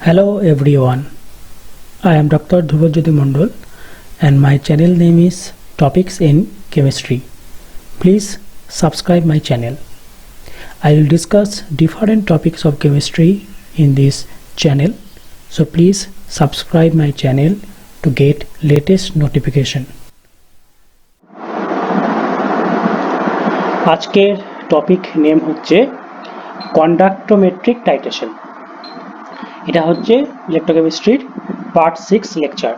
Hello everyone, I am Dr. Dhruvajuti Mondol and my channel name is Topics in Chemistry. Please subscribe my channel. I will discuss different topics of chemistry in this channel. So please subscribe my channel to get latest notification. আজকের topic name হচ্ছে conductometric titration. এটা হচ্ছে ইলেকট্রোকেমিস্ট্রির part 6 lecture.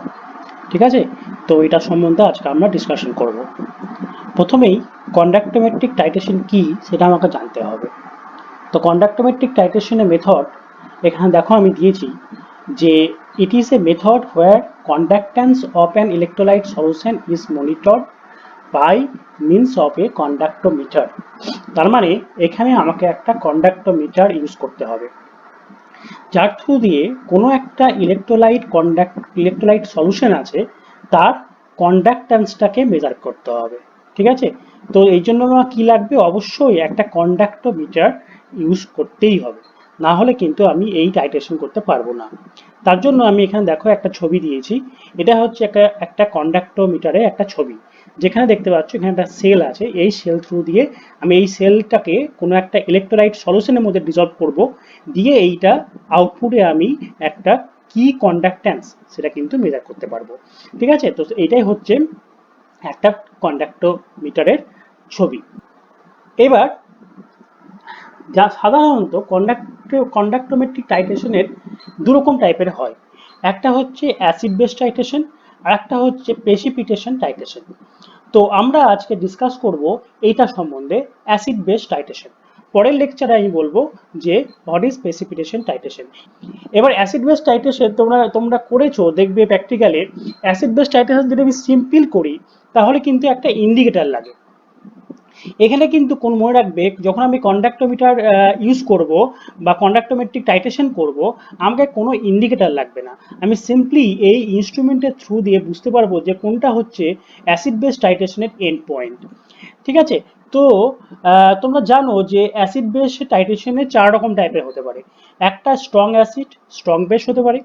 ঠিক আছে, তো এটা সম্বন্ধে আজকে আমরা ডিসকাশন করব। প্রথমেই কন্ডাক্টোমেট্রিক টাইট্রেশন কি সেটা আমাকে জানতে হবে। তো কন্ডাক্টোমেট্রিক টাইট্রেশনের মেথড এখানে দেখো আমি দিয়েছি যে it is a method where conductance of an electrolyte solution is monitored by means of a conductometer. তার মানে এখানে আমাকে একটা কন্ডাক্টোমিটার ইউজ করতে হবে, যার থ্রু দিয়ে কোনো একটা ইলেকট্রোলাইট সলিউশন আছে তার কন্ডাক্ট্যান্সটাকে মেজার করতে হবে। ঠিক আছে, তো এই জন্য আমার কি লাগবে, অবশ্যই একটা কন্ডাক্টোমিটার ইউজ করতেই হবে, না হলে কিন্তু আমি এই টাইট্রেশন করতে পারবো না। তার জন্য আমি এখানে দেখো একটা ছবি দিয়েছি, এটা হচ্ছে একটা কন্ডাক্টোমিটারের একটা ছবি, যেখানে দেখতে পাচ্ছ এখানে একটা সেল আছে। এই সেল থ্রু দিয়ে আমি এই সেলটাকে কোনো একটা ইলেকট্রোলাইট সলিউশনের মধ্যে ডিসলভ করব, দিয়ে এইটা আউটপুটে আমি একটা কি কন্ডাক্ট্যান্স সেটা কিন্তু মেজার করতে পারবো। ঠিক আছে, তো এইটাই হচ্ছে একটা কন্ডাক্টোমিটারের ছবি। এবার যা সাধারণত কন্ডাক্টোমেট্রিক টাইট্রেশনের দুরকম টাইপের হয়, একটা হচ্ছে অ্যাসিড বেস টাইট্রেশন আর একটা হচ্ছে প্রেসিপিটেশন টাইট্রেশন। তো আমরা আজকে ডিসকাস করব এইটা সম্বন্ধে, অ্যাসিড বেস টাইট্রেশন। পরের লেকচারে আমি বলবো যে হোয়াট ইজ প্রেসিপিটেশন টাইট্রেশন। এবার অ্যাসিড বেস টাইট্রেশন তোমরা করেছো দেখবে প্র্যাকটিক্যালে। অ্যাসিড বেস টাইট্রেশন যদি আমি সিম্পল করি তাহলে কিন্তু একটা ইন্ডিকেটর লাগে। এখানে কিন্তু কোন মনে রাখবে, যখন আমি কন্ডাক্টোমিটার ইউজ করব বা কন্ডাক্টোমেট্রিক টাইট্রেশন করব, আমাকে কোনো ইন্ডিকেটর লাগবে না। আমি সিম্পলি এই ইনস্ট্রুমেন্টের থ্রু দিয়ে বুঝতে পারবো যে কোনটা হচ্ছে অ্যাসিড বেস টাইট্রেশনের এন্ড পয়েন্ট। ঠিক আছে, তো তোমরা জানো যে অ্যাসিড বেস টাইট্রেশনের 4 রকম টাইপের হতে পারে। একটা স্ট্রং অ্যাসিড স্ট্রং বেস হতে পারে,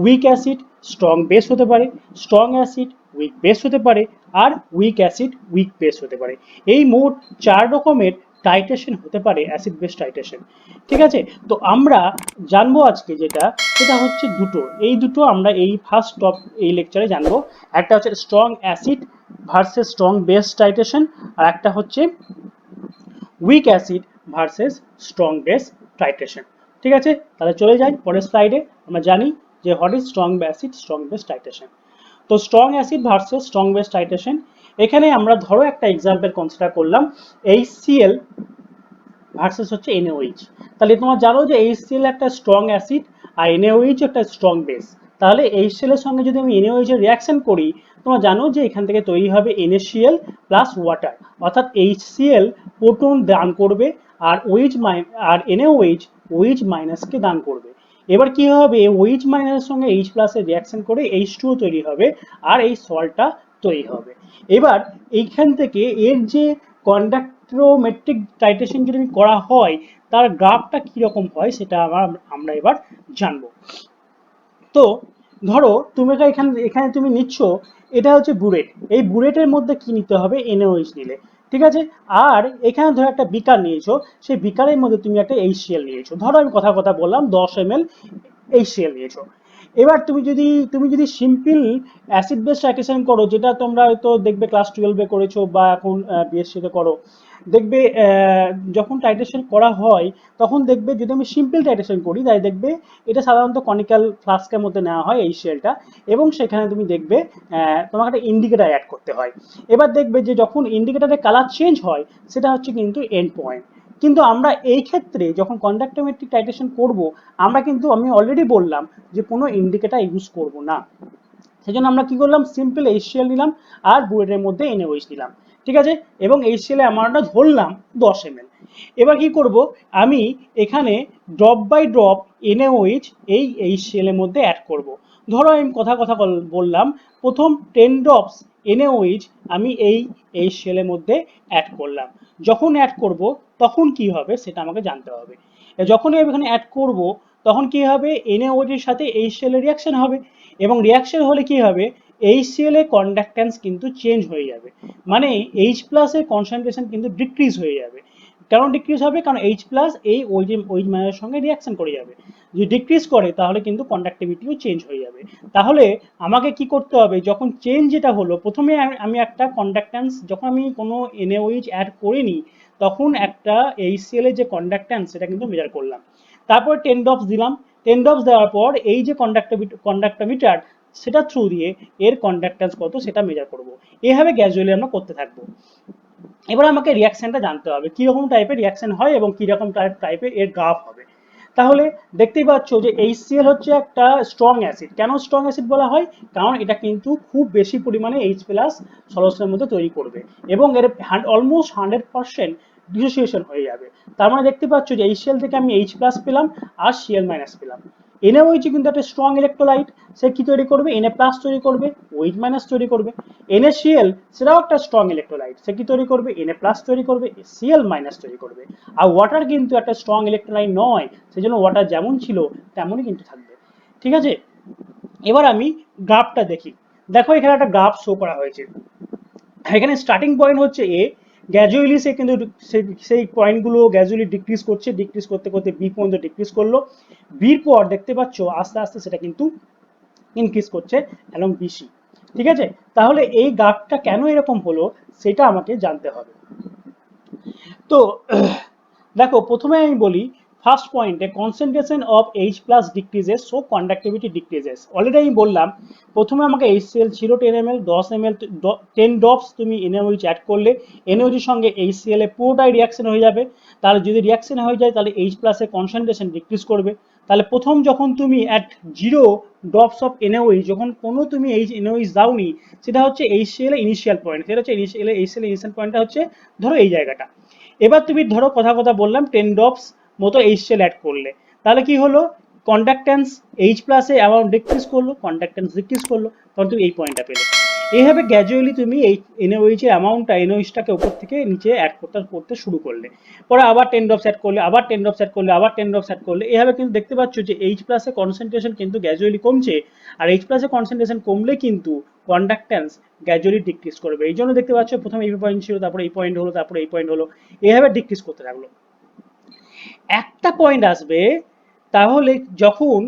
উইক অ্যাসিড স্ট্রং বেস হতে পারে, স্ট্রং অ্যাসিড উইক বেস হতে পারে, আর উইক অ্যাসিড উইক বেস হতে পারে। এই মোট 4 রকমের টাইট্রেশন হতে পারে অ্যাসিড বেস টাইট্রেশন। ঠিক আছে, তো আমরা জানবো আজকে সেটা হচ্ছে এই দুটো আমরা এই ফার্স্ট এই লেকচারে জানবো। একটা হচ্ছে strong acid versus strong base titration, আর একটা হচ্ছে weak acid versus strong base titration. ঠিক আছে, তাহলে চলে যাই পরের স্লাইডে। আমরা জানি যে what is strong acid strong base titration. তো strong acid versus strong base titration, এখানে আমরা ধরো একটা এক্সাম্পল কনসিডার করলাম, HCl ভার্সেস হচ্ছে NaOH। তাহলে তোমরা জানো যে HCl একটা স্ট্রং অ্যাসিড আর NaOH একটা স্ট্রং বেস। তাহলে HCl এর সঙ্গে যদি আমি NaOH এর রিঅ্যাকশন করি, তোমরা জানো যে এখান থেকে তৈরি হবে NaCl প্লাস ওয়াটার, অর্থাৎ HCl প্রোটন দান করবে আর NaOH OH মাইনাসকে দান করবে। এবার কি হবে, OH মাইনাসের সঙ্গে H প্লাসের রিঅ্যাকশন করে H2O তৈরি হবে আর এই সল্টটা তৈরি হবে। এবার এইখান থেকে এর যে কন্ডাক্টোমেট্রিক টাইট্রেশন যদি করা হয় তার গ্রাফটা কিরকম হয় সেটা আমরা এবার জানবো। তো ধরো তুমি এখানে তুমি নিচ্ছ, এটা হচ্ছে বুরেট। এই বুরেটের মধ্যে কি নিতে হবে, NaOH নিলে। ঠিক আছে, আর এখানে ধরো একটা বিকার নিয়েছো, সেই বিকারের মধ্যে তুমি একটা HCl নিয়েছো। ধরো আমি কথা বললাম 10 ml HCl নিয়েছো। এবার তুমি যদি সিম্পল অ্যাসিড বেস টাইট্রেশন করো, যেটা তোমরা হয়তো দেখবে ক্লাস 12-এ করেছো বা এখন BSc-তে করো, দেখবে যখন টাইট্রেশন করা হয় তখন দেখবে যদি আমি সিম্পল টাইট্রেশন করি তাই দেখবে এটা সাধারণত কনিক্যাল ফ্লাস্কের মধ্যে নেওয়া হয় এই শেলটা, এবং সেখানে তুমি দেখবে তোমাকে একটা ইন্ডিকেটর অ্যাড করতে হয়। এবার দেখবে যে যখন ইন্ডিকেটরের কালার চেঞ্জ হয় সেটা হচ্ছে কিন্তু এন্ড পয়েন্ট। কিন্তু আমরা এই ক্ষেত্রে যখন কন্ডাক্টোমেট্রিক টাইট্রেশন করব, আমি অলরেডি বললাম যে কোনো ইন্ডিকেটর ইউজ করব না। সেজন্য আমরা কি করলাম, সিম্পল HCl নিলাম আর বুয়েটের মধ্যে NaOH নিলাম। ঠিক আছে, এবং HCl এর অ্যামাউন্টটা ধরলাম 10 ml। এবার কি করব, আমি এখানে ড্রপ বাই ড্রপ NaOH এই HCl এর মধ্যে অ্যাড করব। ধরো আমি কথা বললাম, প্রথম 10 ড্রপস NaOH আমি এই HCl এর মধ্যে অ্যাড করলাম। যখন অ্যাড করব তখন কি হবে সেটা আমাকে জানতে হবে। যখনই আমি এখানে অ্যাড করব তখন কি হবে, NaOH এর সাথে HCl এর রিয়াকশন হবে, এবং রিয়াকশন হলে কি হবে, HCl এর কন্ডাক্ট্যান্স কিন্তু চেঞ্জ হয়ে যাবে, মানে H প্লাস এর কনসেন্ট্রেশন কিন্তু ডিক্রিজ হয়ে যাবে। কেন ডিক্রিজ হবে, কারণ H প্লাস এই OH মাইনাসের সঙ্গে রিয়াকশন করে যাবে, যদি ডিক্রিজ করে তাহলে কিন্তু কন্ডাক্টিভিটিও চেঞ্জ হয়ে যাবে। তাহলে আমাকে কি করতে হবে, যখন চেঞ্জ যেটা হলো, প্রথমে আমি একটা কন্ডাক্ট্যান্স, যখন আমি কোনো NaOH অ্যাড করিনি তখন একটা HCl এর যে কন্ডাক্ট্যান্স সেটা কিন্তু মেজার করলাম, তারপর 10 ড্রপস দিলাম, 10 ড্রপস দেওয়ার পর এই যে কন্ডাক্টোমিটার সেটা থ্রু দিয়ে এর কন্ডাক্ট্যান্স কত সেটা মেজার করব। এভাবে গ্র্যাজুয়ালি আমরা করতে থাকবো। এবার আমাকে রিয়াকশনটা জানতে হবে কিরকম টাইপের রিয়াকশন হয় এবং কিরকম টাইপের এর গ্রাফ হবে। তাহলে দেখতেই পাচ্ছ যে HCl হচ্ছে একটা স্ট্রং অ্যাসিড। কেন স্ট্রং অ্যাসিড বলা হয়, কারণ এটা কিন্তু খুব বেশি পরিমাণে H প্লাস সলিউশনের মধ্যে তৈরি করবে এবং এর অলমোস্ট 100% ডিসোসিয়েশন হয়ে যাবে। তার মানে দেখতে পাচ্ছ যে HCl থেকে আমি H প্লাস পেলাম আর Cl মাইনাস পেলাম। NaOH কিন্তু একটা স্ট্রং ইলেকট্রোলাইট, সে কি তৈরি করবে, Na প্লাস তৈরি করবে, OH মাইনাস তৈরি করবে। NaCl সেটাও একটা স্ট্রং ইলেকট্রোলাইট, সে কি তৈরি করবে, Na প্লাস তৈরি করবে, Cl মাইনাস তৈরি করবে। আর ওয়াটার কিন্তু একটা স্ট্রং ইলেকট্রোলাইট নয়, সেজন্য ওয়াটার যেমন ছিল তেমনই কিন্তু থাকবে। ঠিক আছে, এবার আমি গ্রাফটা দেখি। দেখো এখানে একটা গ্রাফ শো করা হয়েছে, এখানে স্টার্টিং পয়েন্ট হচ্ছে এ, গ্র্যাজুয়ালি সে কিন্তু সেই পয়েন্টগুলো গ্র্যাজুয়ালি ডিক্রিজ করছে, ডিক্রিজ করতে করতে বি পর্যন্ত ডিক্রিজ করলো, বির পর দেখতে পাচ্ছ আস্তে আস্তে সেটা কিন্তু ইনক্রিজ করছে অ্যালং বিসি। ঠিক আছে, তাহলে এই গ্রাফটা কেন এরকম হলো সেটা আমাকে জানতে হবে। তো দেখো প্রথমে আমি বলি, ফার্স্ট পয়েন্টে concentration of H plus decreases, so conductivity decreases. Already আমি বললাম প্রথমে আমাকে HCl ছিল 10 ml, 10 ml 10 ড্রপস তুমি NaOH অ্যাড করলে NaOH এর সঙ্গে HCl এর পুরোটাই রিয়াকশন হয়ে যাবে। তাহলে যদি রিয়াকশন হয়ে যায় তাহলে H প্লাস এর কনসেন্ট্রেশন ডিক্রিজ করবে। তাহলে প্রথম যখন তুমি অ্যাট 0 ড্রপস অফ NaOH, যখন কোনো তুমি NaOH দাওনি, সেটা হচ্ছে HCl এর ইনিশিয়াল পয়েন্ট, সেটা হচ্ছে HCl এর ইনিশিয়াল পয়েন্টটা হচ্ছে ধরো এই জায়গাটা। এবার তুমি ধরো কথা কথা বললাম 10 ড্রপস মতো HCl অ্যাড করলে, তাহলে কি হলো, কন্ডাক্ট্যান্স H প্লাসে অ্যামাউন্ট ডিক্রিজ করলো, কন্ডাক্ট্যান্স ডিক্রিজ করলো, তখন তুমি এই পয়েন্টটা পেলে। এইভাবে গ্র্যাজুয়ালি তুমি এই NaOH এর অ্যামাউন্টটা NaOH-টাকে উপর থেকে নিচে অ্যাড করতে শুরু করলে, পরে আবার 10 ড্রপস অ্যাড করলে, আবার 10 ড্রপস অ্যাড করলে, আবার 10 ড্রপস অ্যাড করলে, এইভাবে কিন্তু দেখতে পাচ্ছ যে H প্লাসের কনসেন্ট্রেশন কিন্তু গ্র্যাজুয়ালি কমছে, আর H প্লাসের কনসেন্ট্রেশন কমলে কিন্তু কন্ডাক্ট্যান্স গ্র্যাজুয়ালি ডিক্রিজ করবে। এই জন্য দেখতে পাচ্ছ প্রথমে এই পয়েন্ট ছিল, তারপরে এই পয়েন্ট হলো, তারপরে এই পয়েন্ট হলো, এইভাবে ডিক্রিজ করতে থাকলো। একটা পয়েন্ট আসবে, তাহলে যখন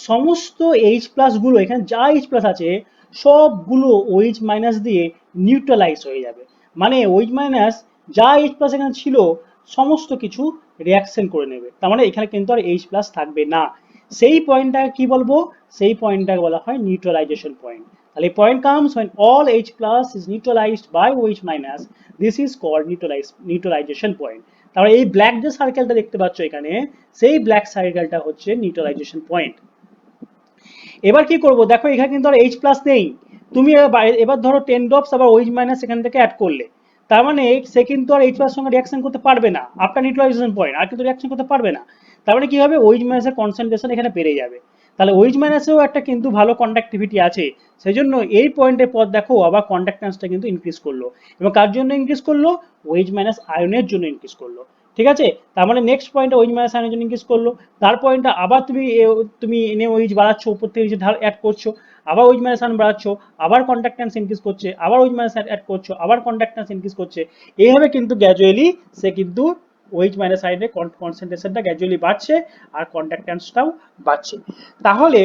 সমস্ত H প্লাস গুলো, এখানে যা H প্লাস আছে সবগুলো OH মাইনাস দিয়ে নিউট্রালাইজ হয়ে যাবে, মানে OH মাইনাস যা H প্লাস এখানে ছিল সমস্ত কিছু রিয়াকশন করে নেবে, তার মানে এখানে কিন্তু আর H প্লাস থাকবে না। সেই পয়েন্টটাকে কি বলবো, সেই পয়েন্টটাকে বলা হয় নিউট্রালাইজেশন পয়েন্ট। তাহলে point comes when all H plus is neutralized by OH minus, this is called neutralization point। তাহলে এই ব্ল্যাক যে সার্কেলটা দেখতে পাচ্ছ এখানে, সেই ব্ল্যাক সার্কেলটা হচ্ছে নিউট্রালাইজেশন পয়েন্ট। এবার কি করব, দেখো এখানে কিন্তু আর H প্লাস নেই, তুমি এবার ধরো 10 ড্রপস আবার OH মাইনাস এখান থেকে অ্যাড করলে, তার মানে সে কিন্তু আর H প্লাস সঙ্গে রিয়াকশন করতে পারবে না, আফটার নিউট্রালাইজেশন পয়েন্ট আর কিন্তু রিয়াকশন করতে পারবে না। তার মানে কি হবে, OH মাইনাসের কনসেন্ট্রেশন এখানে বেড়ে যাবে, তাহলে OH মাইনাসেও একটা কিন্তু ভালো কন্ডাক্টিভিটি আছে, সেই জন্য এই পয়েন্টের পর দেখো আবার কন্ডাক্ট্যান্সটা কিন্তু ইনক্রিজ করলো, এবং কার জন্য ইনক্রিজ করলো, OH মাইনাস আয়নের জন্য ইনক্রিজ করলো। ঠিক আছে, তার মানে নেক্সট পয়েন্টে OH মাইনাস আয়নের জন্য ইনক্রিজ করলো, তার পয়েন্টটা আবার তুমি NaOH বাড়াচ্ছ, উপর থেকে যে ঢাল অ্যাড করছো, আবার OH মাইনাস আয়ন বাড়াচ্ছ, আবার কন্ডাক্ট্যান্স ইনক্রিজ করছে, আবার OH মাইনাস অ্যাড করছো, আবার কন্ডাক্ট্যান্স ইনক্রিজ করছে। এইভাবে কিন্তু গ্র্যাজুয়ালি সে কিন্তু OH মাইনাস আয়নের কনসেন্ট্রেশনটা গ্র্যাজুয়ালি বাড়ছে আর কন্ডাক্ট্যান্সটাও বাড়ছে। তাহলে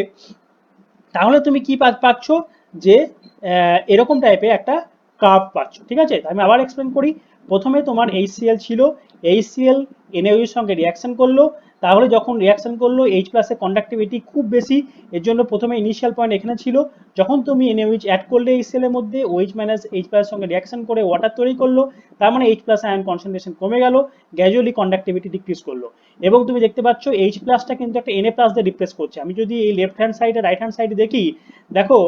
তাহলে তুমি কি পাচ্ছ, যে এরকম টাইপের একটা কার্ভ পাচ্ছ। ঠিক আছে, আমি আবার এক্সপ্লেন করি। প্রথমে তোমার HCl ছিল, HCl NaOH এর সঙ্গে রিয়াকশন করলো, তাহলে যখন রিয়াকশন করলো H প্লাসের কন্ডাক্টিভিটি খুব বেশি, এর জন্য প্রথমে ইনিশিয়াল পয়েন্ট এখানে ছিল, যখন তুমি NaOH অ্যাড করলে HCl এর মধ্যে, OH মাইনাস H প্লাসের সঙ্গে রিয়াকশন করে ওয়াটার তৈরি করলো, তার মানে H প্লাস আয়ন কনসেন্ট্রেশন কমে গেল, গ্র্যাজুয়ালি কন্ডাক্টিভিটি ডিক্রিজ করলো, এবং তুমি দেখতে পাচ্ছ H প্লাসটা কিন্তু একটা Na প্লাস দিয়ে রিপ্লেস করছে। আমি যদি এই লেফট হ্যান্ড সাইডে রাইট হ্যান্ড সাইডে দেখি, দেখো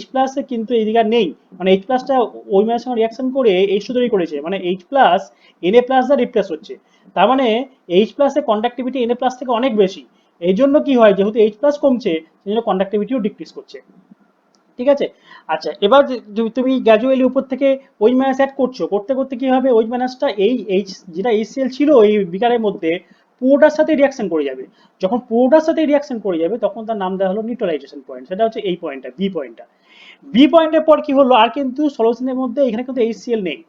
H প্লাস কিন্তু এদিকে আর নেই, মানে H প্লাসটা ওই মানের সঙ্গে রিয়াকশন করে H তৈরি করেছে, মানে H প্লাস Na প্লাস দিয়ে রিপ্লেস হচ্ছে, তার মানে H প্লাস এর কন্ডাক্টিভিটি Na প্লাস থেকে অনেক বেশি। এই জন্য কি হয়, যেহেতু H প্লাস কমছে সেজন্য কন্ডাক্টিভিটিও ডিক্রিজ করছে। ঠিক আছে, আচ্ছা এবার তুমি গ্র্যাজুয়ালি উপর থেকে ওই মাইনাস অ্যাড করছো, করতে করতে কি হবে, ওই মাইনাসটা এই H যেটা HCl ছিল এই বিকারের মধ্যে পুরোটার সাথে রিয়াকশন করে যাবে। যখন পুরোটার সাথে রিয়াকশন করে যাবে তখন তার নাম দেওয়া হলো নিউট্রালাইজেশন পয়েন্ট। সেটা হচ্ছে এই পয়েন্টটা, বি পয়েন্টটা। বি পয়েন্টের পর কি হলো, আর কিন্তু সলিউশনের মধ্যে এখানে কিন্তু HCl নেই,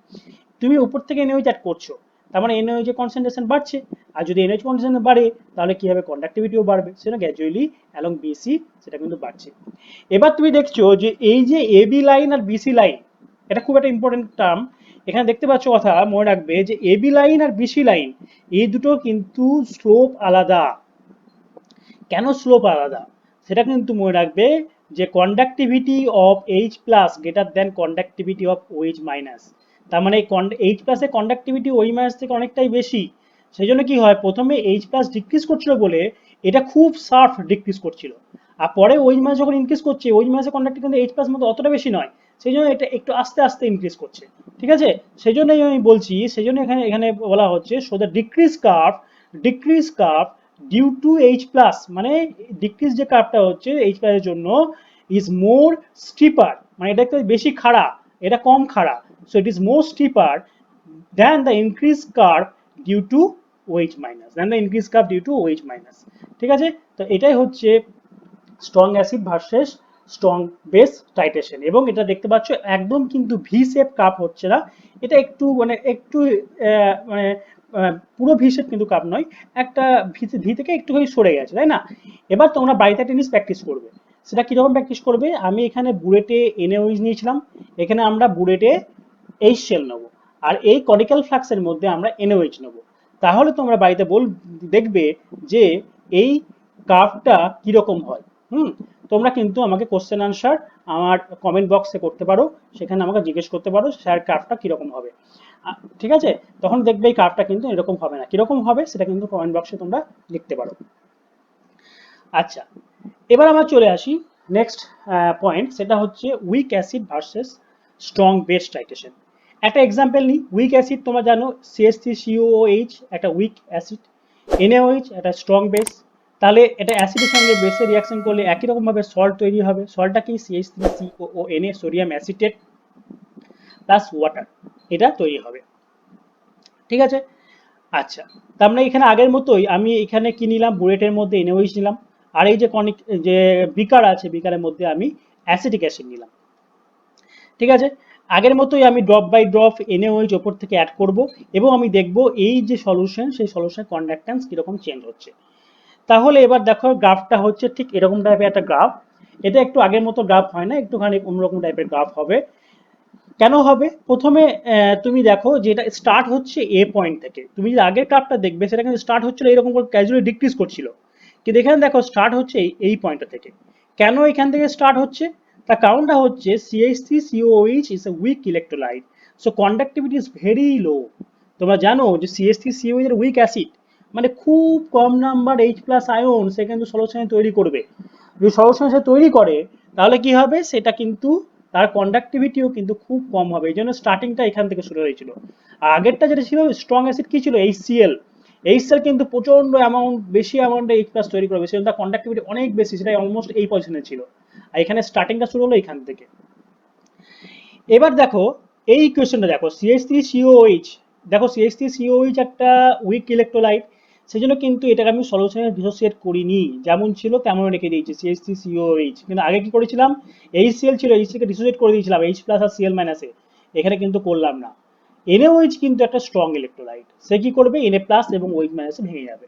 তুমি উপর থেকে NaOH অ্যাড করছো, তার মানে NaOH এর কনসেন্ট্রেশন বাড়ছে। আর যদি NaOH কনসেন্ট্রেশন বাড়ে তাহলে কি হবে, কন্ডাক্টিভিটিও বাড়বে, সেটা গ্র্যাজুয়ালি অ্যালং BC সেটা কিন্তু বাড়ছে। এবার তুমি দেখছো যে এই যে AB লাইন আর BC লাইন, এটা খুব একটা ইম্পর্টেন্ট টার্ম। এখানে দেখতে পাচ্ছ, কথা মনে রাখবে যে AB লাইন আর BC লাইন এই দুটো কিন্তু স্লোপ আলাদা। কেন স্লোপ আলাদা সেটা কিন্তু মনে রাখবে, যে conductivity of H plus greater than conductivity of OH minus. তার মানে H প্লাস এর কন্ডাক্টিভিটি OH মাইনাস থেকে অনেকটাই বেশি। সেই জন্য কি হয়, প্রথমে H প্লাস ডিক্রিজ করছিল বলে এটা খুব শার্প ডিক্রিজ করছিল, আর পরে OH মাইনাস যখন ইনক্রিজ করছে, OH মাইনাসের কন্ডাক্টিভিটি কিন্তু H প্লাস মতো অতটা বেশি নয়, সেই জন্য এটা একটু আস্তে আস্তে ইনক্রিজ করছে। ঠিক আছে, সেই জন্যই আমি বলছি, সেই জন্য এখানে এখানে বলা হচ্ছে so the decrease curve due to H plus, মানে ডিক্রিজ যে কার্ভটা হচ্ছে H প্লাস এর জন্য ইজ মোর স্টিপার, মানে এটা একটু বেশি খাড়া, এটা কম খাড়া, so it is more steeper than the increase curve due to OH minus, ঠিক আছে। তো এটাই হচ্ছে strong acid versus strong base titration. এবং এটা দেখতে পাচ্ছ একদম কিন্তু ভি শেপ কাপ হচ্ছে না, এটা একটু মানে একটু মানে পুরো ভি শেপ কিন্তু কাপ নয়, একটা ভি থেকে একটুখানি সরে গেছে, তাই না। এবার তোমরা বাড়িতে টেনিস প্র্যাকটিস করবে, সেটা কিরকম প্র্যাকটিস করবে, আমি এখানে বুলেটে NaOH নিয়েছিলাম, এখানে আমরা বুলেটে HCl নেবো, আর এই কনিক্যাল ফ্লাক্সের মধ্যে আমরা NaOH নেবো। তাহলে তোমরা বাড়িতে দেখবে যে এই কার্ভটা কিরকম হয়। তোমরা কিন্তু আমাকে কোশ্চেন আনসার আমার কমেন্ট বক্সে করতে পারো, সেখানে আমাকে জিজ্ঞেস করতে পারো স্যার কার্ভটা কিরকম হবে। ঠিক আছে, তখন দেখবে এই কার্ভটা কিন্তু এরকম হবে না, কিরকম হবে সেটা কিন্তু কমেন্ট বক্সে তোমরা লিখতে পারো। আচ্ছা, এবার আমরা চলে আসি নেক্সট পয়েন্ট, সেটা হচ্ছে weak acid versus strong base titration. একটা এক্সাম্পল নিই, উইক অ্যাসিড তোমরা জানো CH3COOH একটা উইক অ্যাসিড, NaOH একটা স্ট্রং বেস। তাহলে এটা অ্যাসিডের সঙ্গে বেসে রিয়াকশন করলে একই রকম ভাবে সল্ট তৈরি হবে। সল্টটা কি CH3COONA sodium acetate plus water, এটা তৈরি হবে। ঠিক আছে, আচ্ছা, তার মানে এখানে আগের মতোই আমি এখানে কি নিলাম, বুলেটের মধ্যে NaOH নিলাম, আর এই যে যে বিকার আছে, বিকারের মধ্যে আমি অ্যাসিটিক অ্যাসিড নিলাম। ঠিক আছে, আগের মতোই আমি ড্রপ বাই ড্রপ NaOH ওপর থেকে অ্যাড করব, এবং আমি দেখব এই যে সলিউশন, সেই সলিউশনের কন্ডাক্ট্যান্স কিরকম চেঞ্জ হচ্ছে। তাহলে এবার দেখো গ্রাফটা হচ্ছে ঠিক এরকম টাইপের একটা গ্রাফ। এটা একটু আগের মতো গ্রাফ হয় না, একটুখানি অন্যরকম টাইপের গ্রাফ হবে। কেন হবে, প্রথমে তুমি দেখো যে এটা স্টার্ট হচ্ছে এ পয়েন্ট থেকে, তুমি যে আগের গ্রাফটা দেখবে সেটা কিন্তু স্টার্ট হচ্ছিল এরকম করে ক্যাজুয়ালি ডিক্রিজ করছিল, কিন্তু এখানে দেখো স্টার্ট হচ্ছে এই পয়েন্টটা থেকে। কেন এখান থেকে স্টার্ট হচ্ছে, তার কারণটা হচ্ছে CH3COOH is a weak electrolyte, so conductivity is very low. তোমরা জানো যে CH3COOH এর উইক অ্যাসিড, মানে খুব কম নাম্বার H প্লাস আয়ন সে কিন্তু সলিউশনে তৈরি করবে। যদি সলিউশনে সে তৈরি করে তাহলে কি হবে, সেটা কিন্তু তার কন্ডাক্টিভিটিও কিন্তু খুব কম হবে, এই জন্য স্টার্টিংটা এখান থেকে শুরু হয়েছিল। আর আগেরটা যেটা ছিল স্ট্রং অ্যাসিড কি ছিল, HCl কিন্তু প্রচন্ড অ্যামাউন্ট, বেশি অ্যামাউন্টে H প্লাস তৈরি করবে, সেজন্য তার কন্ডাক্টিভিটি অনেক বেশি, সেটা অলমোস্ট এই পজিশনে ছিল। আর এখানে স্টার্টিংটা শুরু হলো এখান থেকে। এবার দেখো এই ইকুয়েশনটা দেখো, CH3COOH, দেখো CH3COOH একটা উইক ইলেকট্রোলাইট, সেই জন্য কিন্তু এটাকে আমি সলিউশনে ডিসোসিয়েট করিনি, যেমন ছিল তেমন রেখে দিয়েছি CH3COOH। কিন্তু আগে কি করেছিলাম, HCl ছিল, HCl কে ডিসোসিয়েট করে দিয়েছিলাম H প্লাস আর Cl মাইনাসে, এখানে কিন্তু করলাম না। NaOH কিন্তু একটা স্ট্রং ইলেকট্রোলাইট, সে কি করবে, Na প্লাস এবং OH মাইনাসে ভেঙে যাবে।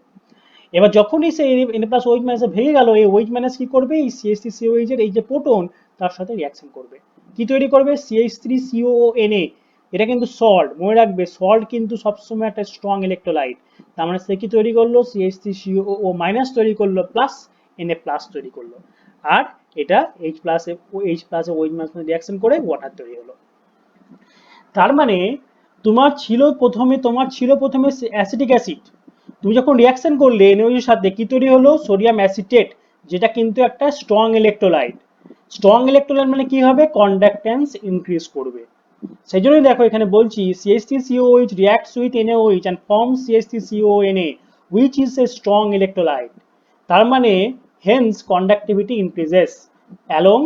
এবার যখনই সে Na প্লাস OH মাইনাসে ভেঙে গেল, এই OH মাইনাস কি করবে, এই CH3COOH এর এই যে প্রোটন তার সাথে রিয়াকশন করবে, কি তৈরি করবে, CH3COONA। এটা কিন্তু সল্ট, মনে রাখবে সল্ট কিন্তু সবসময় একটা স্ট্রং ইলেকট্রোলাইট, তার মানে সে কি তৈরি করলো, CH3COO মাইনাস তৈরি করলো প্লাস Na প্লাস তৈরি করলো, আর এটা H plus OH minus reaction করে ওয়াটার তৈরি হলো। তার মানে তোমার ছিল প্রথমে অ্যাসিটিক অ্যাসিড, তুমি যখন রিয়াকশন করলে NaOH এর সাথে কি তৈরি হলো, সোডিয়াম অ্যাসিটেট, যেটা কিন্তু একটা স্ট্রং ইলেকট্রোলাইট। স্ট্রং ইলেকট্রোলাইট মানে কি হবে, কন্ডাক্ট্যান্স ইনক্রিজ করবে। সেই জন্যই দেখো এখানে বলছি CH3COOH reacts with NaOH and forms CH3CONA which is a strong electrolyte। তার মানে hence conductivity increases along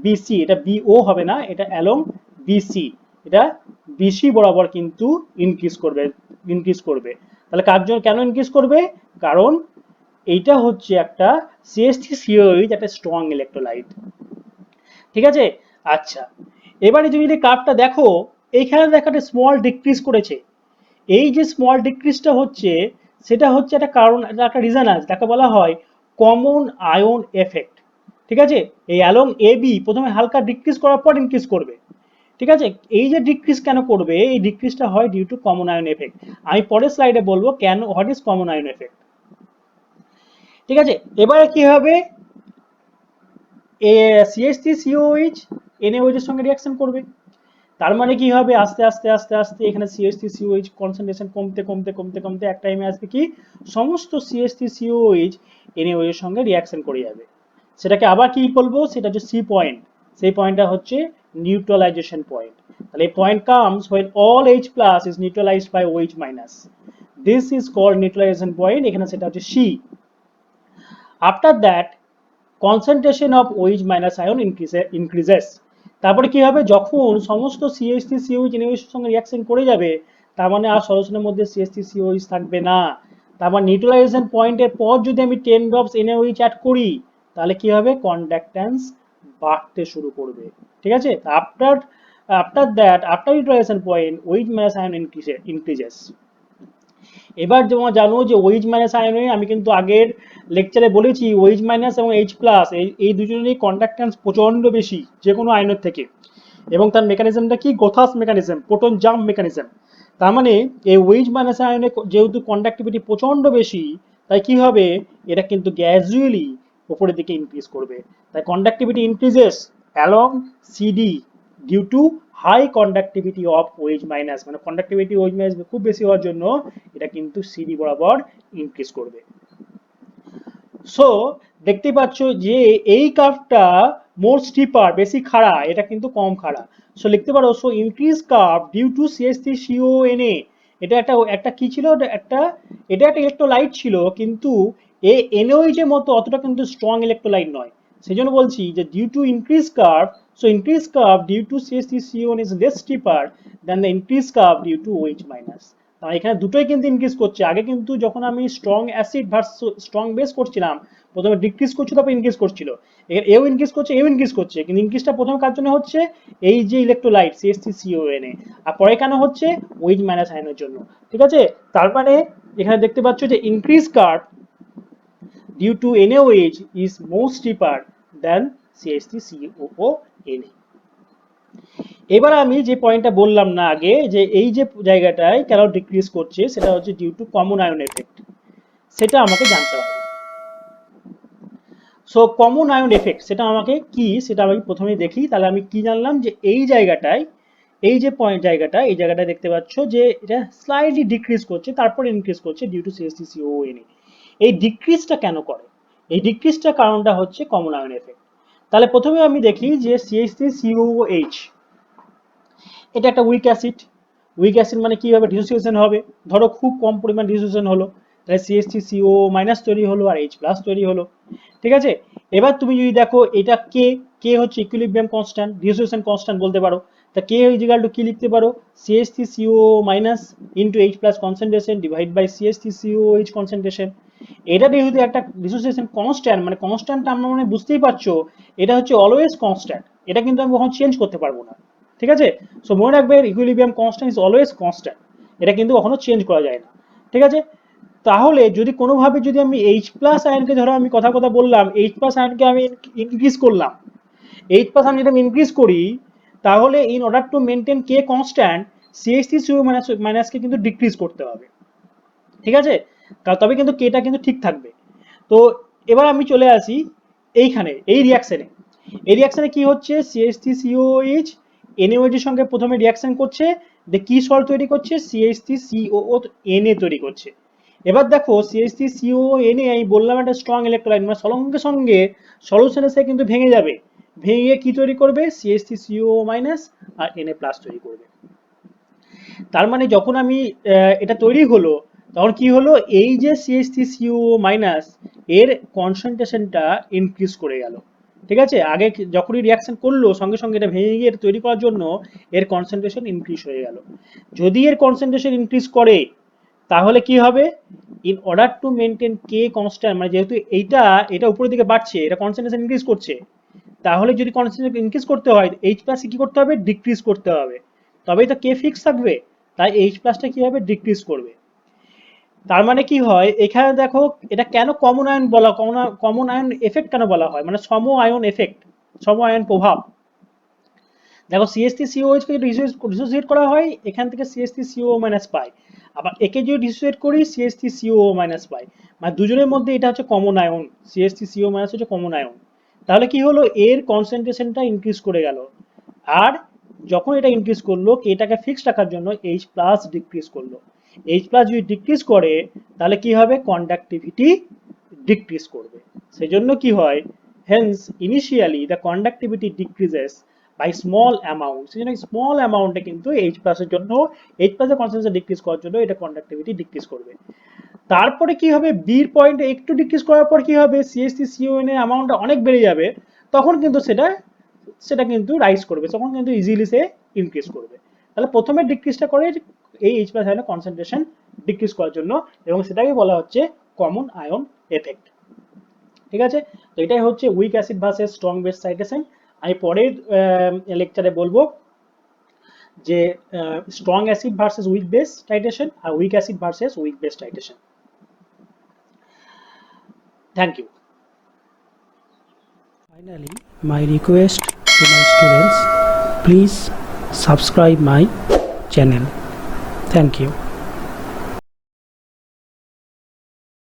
BC, এটা BO হবে না, এটা along BC, এটা BC বরাবর কিন্তু ইনক্রিজ করবে। তাহলে কার জন্য কেন ইনক্রিজ করবে? কারণ এইটা হচ্ছে একটা CH3COOH একটা স্ট্রং ইলেকট্রোলাইট। ঠিক আছে? আচ্ছা, এবারে তুমি যদি কার্ভটা দেখো, এইখানে দেখো একটা স্মল ডিক্রিজ করেছে। এই যে স্মল ডিক্রিজটা হচ্ছে, সেটা হচ্ছে একটা কারণ, একটা রিজন আছে, তাকে বলা হয় কমন আয়ন এফেক্ট। ঠিক আছে? এই অ্যালং এ বি প্রথমে হালকা ডিক্রিজ করার পর ইনক্রিজ করবে। ঠিক আছে? এই যে ডিক্রিজ কেন করবে, এই ডিক্রিজটা হয় due to common ion effect. আমি পরের স্লাইডে বলবো কেন, what is common ion effect. ঠিক আছে? এবারে কি হবে, CH3COOH NaOH এর সঙ্গে রিঅ্যাকশন করবে। তার মানে কি হবে, আস্তে আস্তে আস্তে আস্তে এখানে CH3COOH কনসেন্ট্রেশন কমতে কমতে কমতে কমতে এক টাইমে আসবে কি, সমস্ত CH3COOH NaOH এর সঙ্গে রিঅ্যাকশন করে যাবে। সেটাকে আবার কি বলবো, সেটা হচ্ছে সি পয়েন্ট। সেই পয়েন্টটা হচ্ছে নিউট্রালাইজেশন পয়েন্ট। তাহলে এই point comes when all H plus is neutralized by OH minus. This is called neutralization point, এখানে সেটা হচ্ছে C. After that concentration of OH minus ion increases. তারপরে কি হবে, যখন সমস্ত CH3COH NaOH এর সঙ্গে রিঅ্যাকশন করে যাবে, তার মানে আর সলিউশনের মধ্যে CH3COH থাকবে না। তারপর নিউট্রালাইজেশন পয়েন্টের পর যদি আমি 10 ড্রপস NaOH অ্যাড করি, তাহলে কি হবে, কন্ডাক্ট্যান্স বাড়তে শুরু করবে। ঠিক আছে? After neutralisation point OH minus ion increases. এবার তোমরা জানো যে OH মাইনাস আয়নে, আমি কিন্তু আগের লেকচারে বলেছি OH মাইনাস এবং H প্লাস এই দুজনেরই কন্ডাক্ট্যান্স প্রচন্ড বেশি যে কোনো আয়নের থেকে, এবং তার মেকানিজমটা কি, গোথাস মেকানিজম, প্রোটন জাম্প মেকানিজম। তার মানে এই OH মাইনাস আয়নে যেহেতু কন্ডাক্টিভিটি প্রচন্ড বেশি, তাই কি হবে, এটা কিন্তু গ্র্যাজুয়ালি উপরের দিকে ইনক্রিজ করবে। তাই conductivity increases along CD due to high conductivity of OH minus, মানে কন্ডাক্টিভিটি OH মাইনাস খুব বেশি হওয়ার জন্য এটা কিন্তু CD বরাবর ইনক্রিজ করবে। সো দেখতে পাচ্ছ যে এই কার্ভটা মোর স্টিপার, বেশি খাড়া, এটা কিন্তু কম খাড়া। সো লিখতে পারো, so increase curve due to CH3CONA। এটা একটা একটা কি ছিল, এটা একটা ইলেকট্রোলাইট ছিল, কিন্তু এ NaOH এর মতো অতটা কিন্তু স্ট্রং ইলেকট্রোলাইট নয়। সেই জন্য বলছি যে due to increase curve, so increase curve due to CH3CON is less steeper than the increase curve due to OH minus. এখানে দুটোই কিন্তু ইনক্রিজ করছে। আগে কিন্তু যখন আমি strong acid versus strong base করছিলাম, প্রথমে ডিক্রিজ করছিল, তারপর ইনক্রিজ করছিল। এখানে এও ইনক্রিজ করছে, এও ইনক্রিজ করছে, কিন্তু ইনক্রিজটা প্রথমে কার জন্য হচ্ছে, এই যে ইলেকট্রোলাইট CH3CONA, আর পরে কেন হচ্ছে, OH মাইনাস আয়নের জন্য। ঠিক আছে? তার মানে এখানে দেখতে পাচ্ছ যে increase curve due to NaOH is more steeper than CH3CONA. এবার আমি যে পয়েন্টটা বললাম না আগে, যে এই যে জায়গাটায় কেন ডিক্রিজ করছে, সেটা হচ্ছে due to common ion effect, সেটা আমাকে জানতে হবে। সো কমন আয়ন এফেক্ট সেটা আমাকে কি, সেটা আমি প্রথমেই দেখি। তাহলে আমি কি জানলাম, যে এই জায়গাটায়, এই যে পয়েন্ট জায়গাটা, এই জায়গাটা দেখতে পাচ্ছ যে এটা স্লাইডলি ডিক্রিজ করছে, তারপর ইনক্রিজ করছে ডিউ টু CH3CONA। এই ডিক্রিজটা কেন করে, এই ডিক্রিজটা কারণটা হচ্ছে কমন আয়ন এফেক্ট। তাহলে প্রথমে আমি দেখি যে CH3COOH, এটা একটা উইক অ্যাসিড। উইক অ্যাসিড মানে কিভাবে ডিসোসিয়েশন হবে, ধরো খুব কম পরিমাণ ডিসোসিয়েশন হলো, তাহলে CH3CO মাইনাস তৈরি হলো আর H প্লাস তৈরি হলো। ঠিক আছে? এবার তুমি যদি দেখো এটা কে, কে হচ্ছে ইকুইলিব্রিয়াম কনস্ট্যান্ট, ডিসোসিয়েশন কনস্ট্যান্ট বলতে পারো। তা কে ইজ ইকুয়াল টু কি লিখতে পারো, CH3CO minus into H plus concentration divide by CH3COH concentration. এটা যেহেতু একটা ডিসোসিয়েশন কনস্ট্যান্ট, মানে কনস্ট্যান্ট আমরা মানে বুঝতেই পারছো, এটা হচ্ছে অলওয়েজ কনস্ট্যান্ট, এটা কিন্তু আমি কখনো চেঞ্জ করতে পারবো না। ঠিক আছে? সো মনে রাখবে, equilibrium constant is always constant, এটা কিন্তু কখনো চেঞ্জ করা যায় না। ঠিক আছে? তাহলে যদি কোনোভাবে যদি আমি H প্লাস আয়নকে, ধরো আমি কথা কথা বললাম, H প্লাস আয়নকে আমি ইনক্রিজ করলাম, H প্লাস আয়ন যদি আমি ইনক্রিজ করি, তাহলে in order to maintain K constant, CH3CO মাইনাসকে কিন্তু ডিক্রিজ করতে হবে। ঠিক আছে? তবে কিন্তু কেটা কিন্তু ঠিক থাকবে। তো এবার আমি চলে আসি এইখানে, এই রিয়াকশনে। এই রিয়াকশনে কি হচ্ছে, CH3COOH NaOH এর সঙ্গে প্রথমে রিয়াকশন করছে, কি সল্ট তৈরি করছে, CH3COONA তৈরি করছে। এবার দেখো CH3CONA, আমি বললাম একটা স্ট্রং ইলেকট্রোলাইট, মানে সঙ্গে সঙ্গে সলিউশনে সে কিন্তু ভেঙে যাবে, ভেঙে কি তৈরি করবে, CH3CO মাইনাস আর Na প্লাস তৈরি করবে। তার মানে যখন আমি এটা তৈরি হলো, তখন কি হলো, এই যে CH3CO মাইনাস এর কনসেন্ট্রেশনটা ইনক্রিজ করে গেল। ঠিক আছে? আগে যখনই রিয়াকশন করলো, সঙ্গে সঙ্গে এটা ভেঙে গিয়ে তৈরি করার জন্য এর কনসেন্ট্রেশন ইনক্রিজ হয়ে গেল। যদি এর কনসেন্ট্রেশন ইনক্রিজ করে, তাহলে কি হবে, in order to maintain K constant, মানে যেহেতু এটা উপরের দিকে বাড়ছে, এটা কনসেন্ট্রেশন ইনক্রিজ করছে, তাহলে যদি কনসেন্ট্রেশন ইনক্রিজ করতে হয় এইচ প্লাস কি করতে হবে, ডিক্রিজ করতে হবে, তবেই তো কে ফিক্স থাকবে। তাই এইচ প্লাসটা কি হবে, ডিক্রিজ করবে। তার মানে কি হয়, এখানে দেখো এটা কেন কমন আয়ন বলা, কমন আয়ন এফেক্ট কেন বলা হয়, মানে সম আয়ন এফেক্ট, সম আয়ন প্রভাব। দেখো সিএস3 সিওএইচ কে ডিসোসিয়েট করা হয়, এখান থেকে সিএস3 সিও মাইনাস পাই, আবার একে যদি ডিসোসিয়েট করি সিএস3 সিও মাইনাস পাই, মানে দুজনের মধ্যে এটা হচ্ছে কমন আয়ন, সিএস3 সিও মাইনাস হচ্ছে কমন আয়ন। তাহলে কি হলো, এর কনসেন্ট্রেশনটা ইনক্রিজ করে গেল, আর যখন এটা ইনক্রিজ করলো এটাকে ফিক্সড রাখার জন্য এইচ প্লাস ডিক্রিজ করলো। এইচ প্লাস যদি ডিক্রিজ করে তাহলে কি হবে, কন্ডাক্টিভিটি ডিক্রিজ করবে। সেজন্য কি হয়, hence initially the conductivity decreases by small amount, সেজন্য স্মল অ্যামাউন্টে কিন্তু এইচ প্লাসের জন্য, এইচ প্লাসের কনসেন্ট্রেশন ডিক্রিজ করার জন্য এটা কন্ডাক্টিভিটি ডিক্রিজ করবে। তারপরে কি হবে, বির পয়েন্টে একটু ডিক্রিজ করার পর কি হবে, সিএসসি সিওএন এর অ্যামাউন্টটা অনেক বেড়ে যাবে, তখন কিন্তু সেটা সেটা কিন্তু রাইজ করবে, তখন কিন্তু ইজিলি সে ইনক্রিজ করবে। তাহলে প্রথমে ডিক্রিজটা করে এই এইচ প্লাস আয়নের কনসেন্ট্রেশন ডিক্রিজ করার জন্য, এবং সেটাকে বলা হচ্ছে কমন আয়ন এফেক্ট। ঠিক আছে, তো এটাই হচ্ছে weak acid versus strong base titration. আমি পরের লেকচারে বলবো যে strong acid versus weak base titration আর weak acid versus weak base titration. Thank you. Finally, my request to my students, please subscribe my channel. Thank you.